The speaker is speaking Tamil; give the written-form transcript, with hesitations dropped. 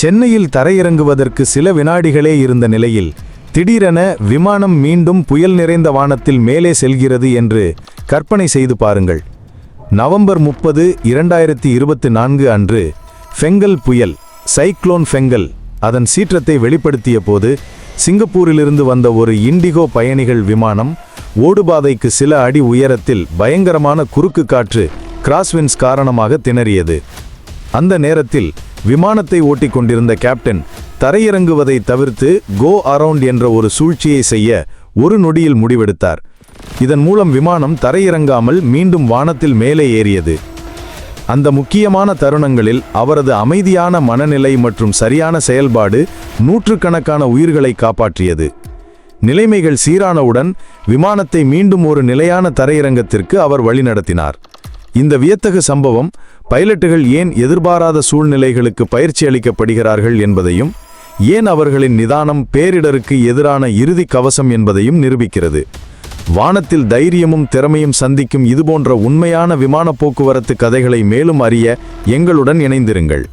சென்னையில் தரையிறங்குவதற்கு சில வினாடிகளே இருந்த நிலையில் திடீரென விமானம் மீண்டும் புயல் நிறைந்த வானத்தில் மேலே செல்கிறது என்று கற்பனை செய்து பாருங்கள். நவம்பர் 30, 2024 அன்று ஃபெங்கல் புயல், சைக்ளோன் ஃபெங்கல் அதன் சீற்றத்தை வெளிப்படுத்திய போது சிங்கப்பூரிலிருந்து வந்த ஒரு இண்டிகோ பயணிகள் விமானம் ஓடுபாதைக்கு சில அடி உயரத்தில் பயங்கரமான குறுக்கு காற்று கிராஸ்வின்ஸ் காரணமாக திணறியது. அந்த நேரத்தில் விமானத்தை ஓட்டிக் கொண்டிருந்த கேப்டன் தரையிறங்குவதை தவிர்த்து கோ அரவுண்ட் என்ற ஒரு சூழ்ச்சியை செய்ய ஒரு நொடியில் முடிவெடுத்தார். இதன் மூலம் விமானம் தரையிறங்காமல் மீண்டும் வானத்தில் மேலே ஏறியது. அந்த முக்கியமான தருணங்களில் அவரது அமைதியான மனநிலை மற்றும் சரியான செயல்பாடு நூற்றுக்கணக்கான உயிர்களை காப்பாற்றியது. நிலைமைகள் சீரானவுடன் விமானத்தை மீண்டும் ஒரு நிலையான தரையிறங்கத்திற்கு அவர் வழிநடத்தினார். இந்த வியத்தகு சம்பவம் பைலட்டுகள் ஏன் எதிர்பாராத சூழ்நிலைகளுக்கு பயிற்சி அளிக்கப்படுகிறார்கள் என்பதையும், ஏன் அவர்களின் நிதானம் பேரிடருக்கு எதிரான இறுதி கவசம் என்பதையும் நிரூபிக்கிறது. வானத்தில் தைரியமும் திறமையும் சந்திக்கும் இதுபோன்ற உண்மையான விமான போக்குவரத்து கதைகளை மேலும் அறிய எங்களுடன் இணைந்திருங்கள்.